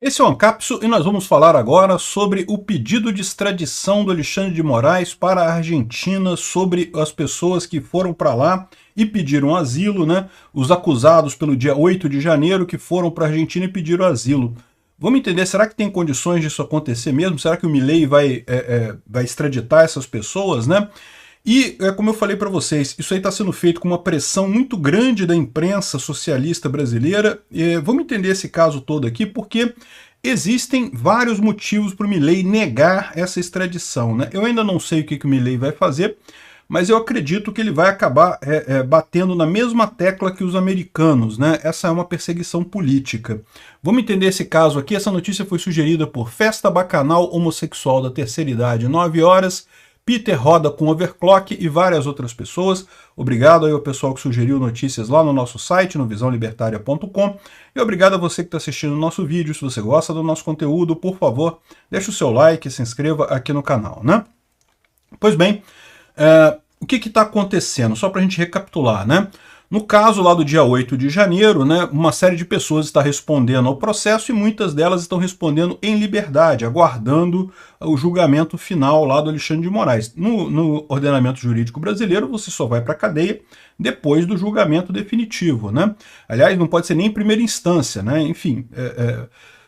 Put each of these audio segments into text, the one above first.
Esse é o Ancapso e nós vamos falar agora sobre o pedido de extradição do Alexandre de Moraes para a Argentina, sobre as pessoas que foram para lá e pediram asilo, né? Os acusados pelo dia 8 de janeiro que foram para a Argentina e pediram asilo. Vamos entender, será que tem condições disso acontecer mesmo? Será que o Milei vai extraditar essas pessoas, né? E, como eu falei para vocês, isso aí está sendo feito com uma pressão muito grande da imprensa socialista brasileira. Vamos entender esse caso todo aqui, porque existem vários motivos para o Milei negar essa extradição, né? Eu ainda não sei o que o Milei vai fazer, mas eu acredito que ele vai acabar batendo na mesma tecla que os americanos, né? Essa é uma perseguição política. Vamos entender esse caso aqui. Essa notícia foi sugerida por Festa Bacanal Homossexual da Terceira Idade, 9 horas, Peter Roda com Overclock e várias outras pessoas. Obrigado aí ao pessoal que sugeriu notícias lá no nosso site, no visãolibertaria.com. E obrigado a você que está assistindo o nosso vídeo. Se você gosta do nosso conteúdo, por favor, deixe o seu like e se inscreva aqui no canal, né? Pois bem, o que está acontecendo? Só para a gente recapitular, né? No caso lá do dia 8 de janeiro, né, uma série de pessoas está respondendo ao processo e muitas delas estão respondendo em liberdade, aguardando o julgamento final lá do Alexandre de Moraes. No ordenamento jurídico brasileiro, você só vai para a cadeia depois do julgamento definitivo, né? Aliás, não pode ser nem em primeira instância, né? Enfim,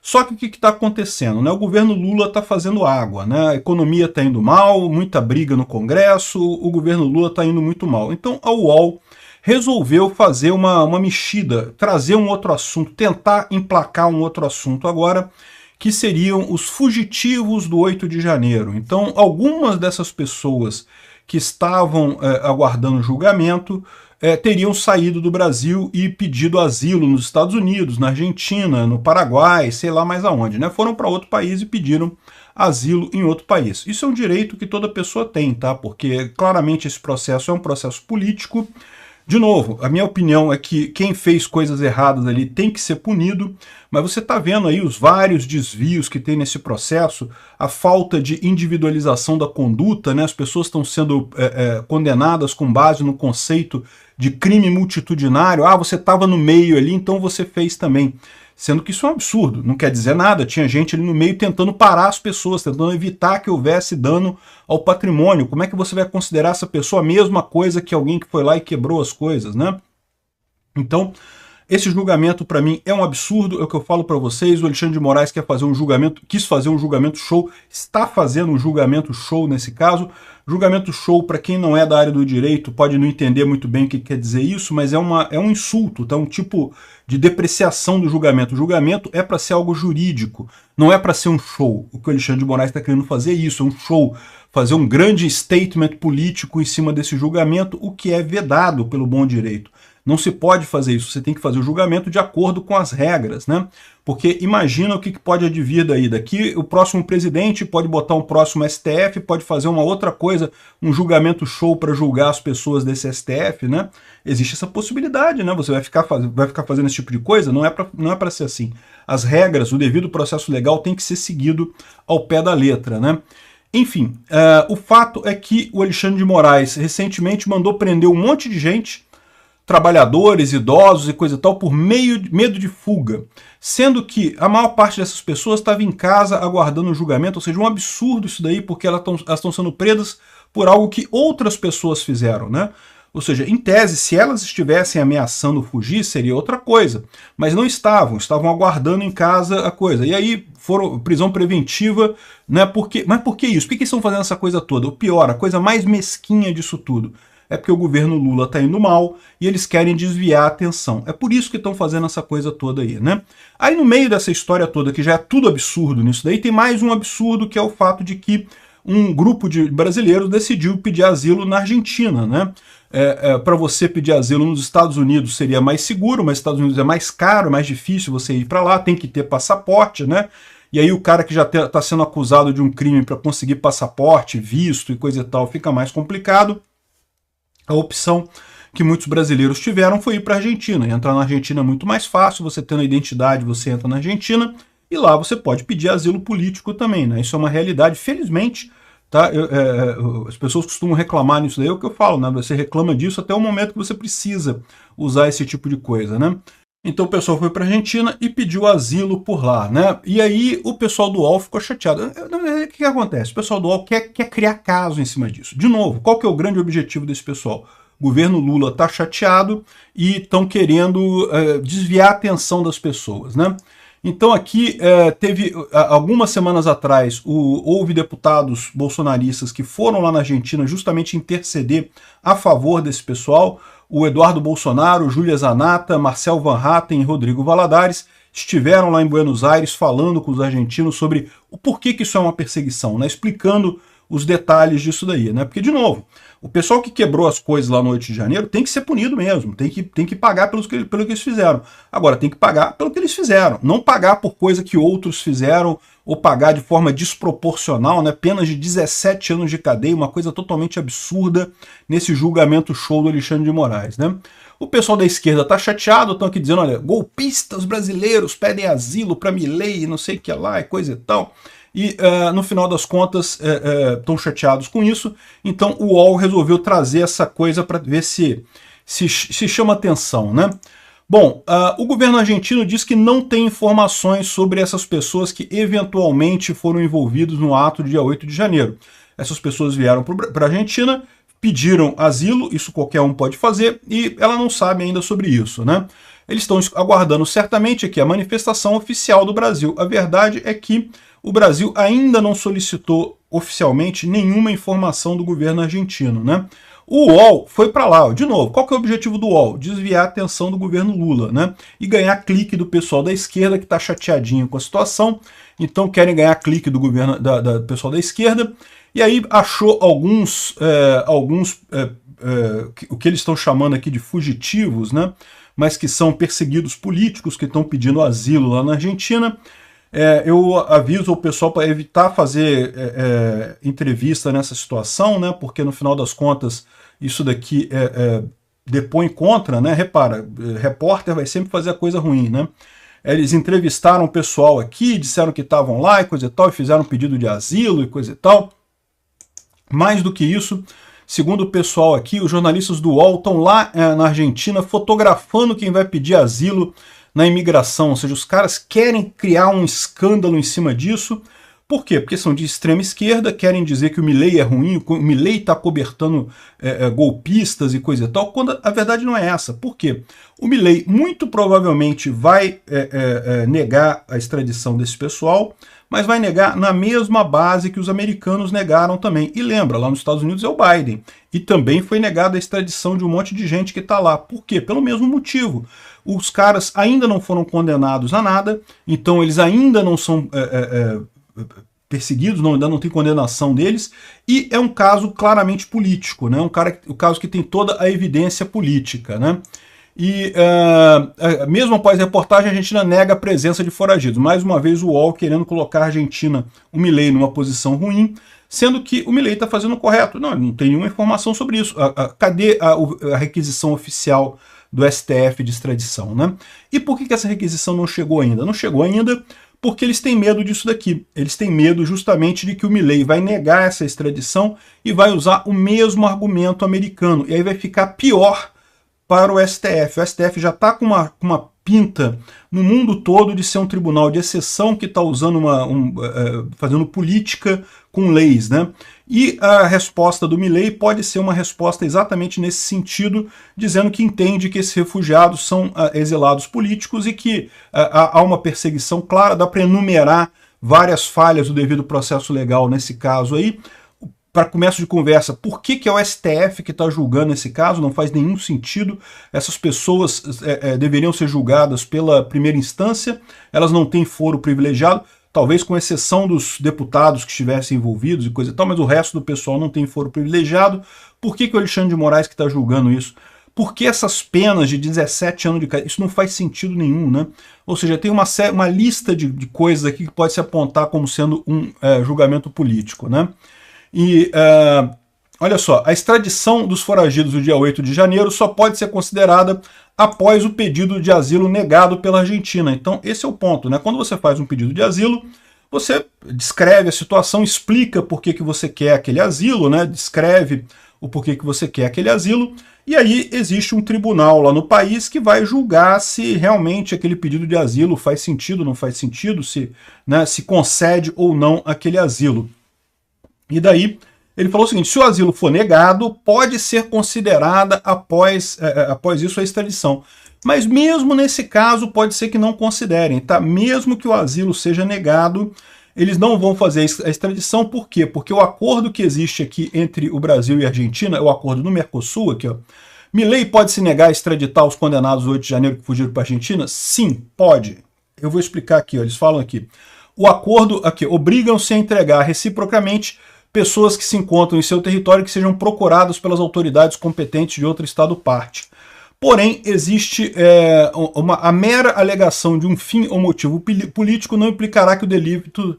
só que o que está acontecendo, né? O governo Lula está fazendo água, né? A economia está indo mal, muita briga no Congresso, o governo Lula está indo muito mal. Então a UOL resolveu fazer uma mexida, trazer um outro assunto, tentar emplacar um outro assunto agora, que seriam os fugitivos do 8 de janeiro. Então, algumas dessas pessoas que estavam aguardando julgamento teriam saído do Brasil e pedido asilo nos Estados Unidos, na Argentina, no Paraguai, sei lá mais aonde, né? Foram para outro país e pediram asilo em outro país. Isso é um direito que toda pessoa tem, tá? Porque claramente esse processo é um processo político. De novo, a minha opinião é que quem fez coisas erradas ali tem que ser punido, mas você está vendo aí os vários desvios que tem nesse processo, a falta de individualização da conduta, né? As pessoas estão sendo condenadas com base no conceito de crime multitudinário. Ah, você estava no meio ali, então você fez também. Sendo que isso é um absurdo, não quer dizer nada. Tinha gente ali no meio tentando parar as pessoas, tentando evitar que houvesse dano ao patrimônio. Como é que você vai considerar essa pessoa a mesma coisa que alguém que foi lá e quebrou as coisas, né? Então, esse julgamento para mim é um absurdo, é o que eu falo para vocês. O Alexandre de Moraes quer fazer um julgamento, quis fazer um julgamento show, está fazendo um julgamento show nesse caso. Julgamento show, para quem não é da área do direito, pode não entender muito bem o que quer dizer isso, mas é um insulto, tá? Um tipo de depreciação do julgamento. O julgamento é para ser algo jurídico, não é para ser um show. O que o Alexandre de Moraes está querendo fazer é isso, é um show, fazer um grande statement político em cima desse julgamento, o que é vedado pelo bom direito. Não se pode fazer isso, você tem que fazer o julgamento de acordo com as regras, né? Porque imagina o que pode advir daí. Daqui o próximo presidente pode botar um próximo STF, pode fazer uma outra coisa, um julgamento show para julgar as pessoas desse STF, né? Existe essa possibilidade, né? Você vai ficar fazendo esse tipo de coisa? Não é para ser assim. As regras, o devido processo legal tem que ser seguido ao pé da letra, né? Enfim, o fato é que o Alexandre de Moraes recentemente mandou prender um monte de gente, trabalhadores, idosos e coisa e tal, por medo de fuga, sendo que a maior parte dessas pessoas estava em casa aguardando o julgamento, ou seja, um absurdo isso daí, porque elas estão sendo presas por algo que outras pessoas fizeram, né? Ou seja, em tese, se elas estivessem ameaçando fugir, seria outra coisa, mas não estavam aguardando em casa a coisa. E aí foram prisão preventiva, né? Mas por que isso? Por que eles estão fazendo essa coisa toda? O pior, a coisa mais mesquinha disso tudo, é porque o governo Lula está indo mal e eles querem desviar a atenção. É por isso que estão fazendo essa coisa toda aí, né? Aí no meio dessa história toda, que já é tudo absurdo nisso daí, tem mais um absurdo, que é o fato de que um grupo de brasileiros decidiu pedir asilo na Argentina, né? Para você pedir asilo nos Estados Unidos seria mais seguro, mas nos Estados Unidos é mais caro, é mais difícil você ir para lá, tem que ter passaporte, né? E aí o cara que já está sendo acusado de um crime para conseguir passaporte, visto e coisa e tal, fica mais complicado. A opção que muitos brasileiros tiveram foi ir para a Argentina. Entrar na Argentina é muito mais fácil, você tendo a identidade, você entra na Argentina, e lá você pode pedir asilo político também, né? Isso é uma realidade, felizmente, tá? As pessoas costumam reclamar nisso daí, é o que eu falo, né? Você reclama disso até o momento que você precisa usar esse tipo de coisa, né? Então o pessoal foi para a Argentina e pediu asilo por lá, né? E aí o pessoal do UOL ficou chateado. O que acontece? O pessoal do UOL quer criar caso em cima disso. De novo, qual que é o grande objetivo desse pessoal? O governo Lula está chateado e estão querendo desviar a atenção das pessoas, né? Então aqui teve, algumas semanas atrás, houve deputados bolsonaristas que foram lá na Argentina justamente interceder a favor desse pessoal. O Eduardo Bolsonaro, Júlia Zanata, Marcel Van Hatten e Rodrigo Valadares estiveram lá em Buenos Aires falando com os argentinos sobre o porquê que isso é uma perseguição, né? Explicando os detalhes disso daí, né? Porque, de novo, o pessoal que quebrou as coisas lá no 8 de janeiro tem que ser punido mesmo, tem que pagar pelo que eles fizeram. Agora, tem que pagar pelo que eles fizeram, não pagar por coisa que outros fizeram ou pagar de forma desproporcional, né? Penas de 17 anos de cadeia, uma coisa totalmente absurda nesse julgamento show do Alexandre de Moraes, né? O pessoal da esquerda tá chateado, estão aqui dizendo, olha, golpistas brasileiros pedem asilo para Milei, não sei o que lá, e coisa e tal. E no final das contas estão chateados com isso, então o UOL resolveu trazer essa coisa para ver se chama atenção, né? Bom, o governo argentino diz que não tem informações sobre essas pessoas que eventualmente foram envolvidas no ato do dia 8 de janeiro. Essas pessoas vieram para a Argentina, pediram asilo, isso qualquer um pode fazer, e ela não sabe ainda sobre isso, né? Eles estão aguardando certamente aqui a manifestação oficial do Brasil. A verdade é que o Brasil ainda não solicitou oficialmente nenhuma informação do governo argentino, né? O UOL foi para lá, de novo, qual que é o objetivo do UOL? Desviar a atenção do governo Lula, né? E ganhar clique do pessoal da esquerda que está chateadinho com a situação, então querem ganhar clique do governo do pessoal da esquerda, e aí achou o que eles estão chamando aqui de fugitivos, né? Mas que são perseguidos políticos, que estão pedindo asilo lá na Argentina. Eu aviso o pessoal para evitar fazer entrevista nessa situação, né? Porque no final das contas isso daqui depõe contra, né? Repara, repórter vai sempre fazer a coisa ruim, né? Eles entrevistaram o pessoal aqui, disseram que estavam lá e coisa e tal, e fizeram um pedido de asilo e coisa e tal. Mais do que isso, segundo o pessoal aqui, os jornalistas do UOL estão lá na Argentina fotografando quem vai pedir asilo na imigração, ou seja, os caras querem criar um escândalo em cima disso. Por quê? Porque são de extrema esquerda, querem dizer que o Milei é ruim, o Milei está cobertando golpistas e coisa e tal, quando a verdade não é essa. Por quê? O Milei muito provavelmente vai negar a extradição desse pessoal, mas vai negar na mesma base que os americanos negaram também. E lembra, lá nos Estados Unidos é o Biden. E também foi negada a extradição de um monte de gente que está lá. Por quê? Pelo mesmo motivo. Os caras ainda não foram condenados a nada, então eles ainda não são perseguidos, ainda não tem condenação deles, e é um caso claramente político, né? O caso que tem toda a evidência política, né? E mesmo após a reportagem, a Argentina nega a presença de foragidos. Mais uma vez o UOL querendo colocar a Argentina, o Milei, numa posição ruim, sendo que o Milei está fazendo o correto. Não tem nenhuma informação sobre isso. Cadê a requisição oficial do STF de extradição, né? E por que essa requisição não chegou ainda? Não chegou ainda porque eles têm medo disso daqui. Eles têm medo justamente de que o Milei vai negar essa extradição e vai usar o mesmo argumento americano. E aí vai ficar pior para o STF. O STF já está com uma pinta no mundo todo de ser um tribunal de exceção que está usando fazendo política com leis, né? E a resposta do Milei pode ser uma resposta exatamente nesse sentido, dizendo que entende que esses refugiados são exilados políticos e que há uma perseguição clara, dá para enumerar várias falhas do devido processo legal nesse caso aí. Para começo de conversa, por que é o STF que está julgando esse caso? Não faz nenhum sentido. Essas pessoas deveriam ser julgadas pela primeira instância, elas não têm foro privilegiado, talvez com exceção dos deputados que estivessem envolvidos e coisa e tal, mas o resto do pessoal não tem foro privilegiado. Por que o Alexandre de Moraes que está julgando isso? Por que essas penas de 17 anos de cadeia? Isso não faz sentido nenhum, né? Ou seja, tem uma lista de coisas aqui que pode se apontar como sendo um julgamento político, né? E olha só, a extradição dos foragidos do dia 8 de janeiro só pode ser considerada após o pedido de asilo negado pela Argentina. Então esse é o ponto, né? Quando você faz um pedido de asilo, você descreve a situação, explica por que você quer aquele asilo, né? Descreve o porquê que você quer aquele asilo, E aí existe um tribunal lá no país que vai julgar se realmente aquele pedido de asilo faz sentido, não faz sentido, se, né, se concede ou não aquele asilo. E daí ele falou o seguinte: se o asilo for negado, pode ser considerada após isso a extradição. Mas mesmo nesse caso pode ser que não considerem, tá? Mesmo que o asilo seja negado, eles não vão fazer a extradição. Por quê? Porque o acordo que existe aqui entre o Brasil e a Argentina, é o acordo do Mercosul aqui, ó. Milei pode se negar a extraditar os condenados do 8 de janeiro que fugiram para a Argentina? Sim, pode. Eu vou explicar aqui, ó. Eles falam aqui. O acordo aqui obrigam-se a entregar reciprocamente pessoas que se encontram em seu território que sejam procuradas pelas autoridades competentes de outro estado parte. Porém, existe a mera alegação de um fim ou motivo político não implicará que o delito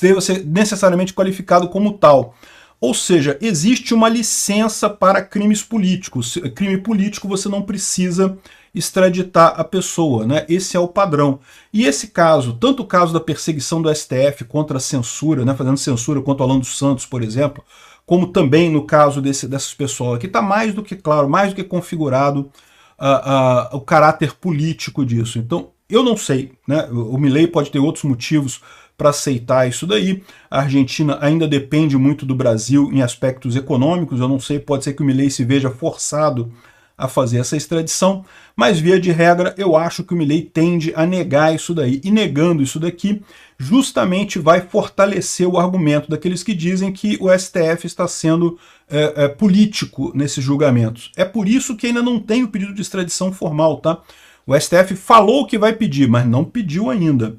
deva ser necessariamente qualificado como tal. Ou seja, existe uma licença para crimes políticos. Crime político você não precisa extraditar a pessoa, né? Esse é o padrão. E esse caso, tanto o caso da perseguição do STF contra a censura, né, fazendo censura contra o Alan dos Santos, por exemplo, como também no caso dessas pessoas aqui, está mais do que claro, mais do que configurado o caráter político disso. Então, eu não sei, né? O Milei pode ter outros motivos para aceitar isso daí. A Argentina ainda depende muito do Brasil em aspectos econômicos. Eu não sei, pode ser que o Milei se veja forçado a fazer essa extradição, mas via de regra eu acho que o Milei tende a negar isso daí, e negando isso daqui justamente vai fortalecer o argumento daqueles que dizem que o STF está sendo político nesses julgamentos. É por isso que ainda não tem o pedido de extradição formal, tá? O STF falou que vai pedir, mas não pediu ainda.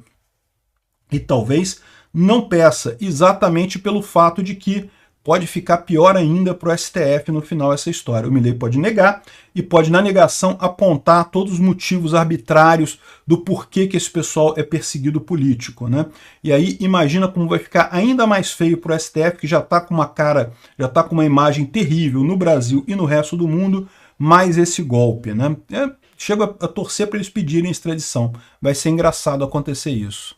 E talvez não peça, exatamente pelo fato de que pode ficar pior ainda para o STF no final essa história. O Milei pode negar e pode, na negação, apontar todos os motivos arbitrários do porquê que esse pessoal é perseguido político, né? E aí imagina como vai ficar ainda mais feio para o STF, que já está com uma cara, já está com uma imagem terrível no Brasil e no resto do mundo, mais esse golpe, né? Chego a torcer para eles pedirem extradição. Vai ser engraçado acontecer isso.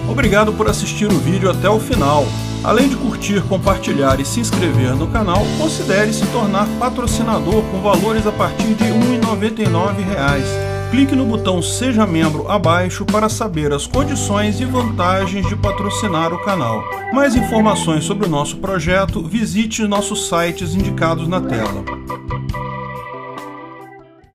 Obrigado por assistir o vídeo até o final. Além de curtir, compartilhar e se inscrever no canal, considere se tornar patrocinador com valores a partir de R$ 1,99. Clique no botão Seja Membro abaixo para saber as condições e vantagens de patrocinar o canal. Mais informações sobre o nosso projeto, visite nossos sites indicados na tela.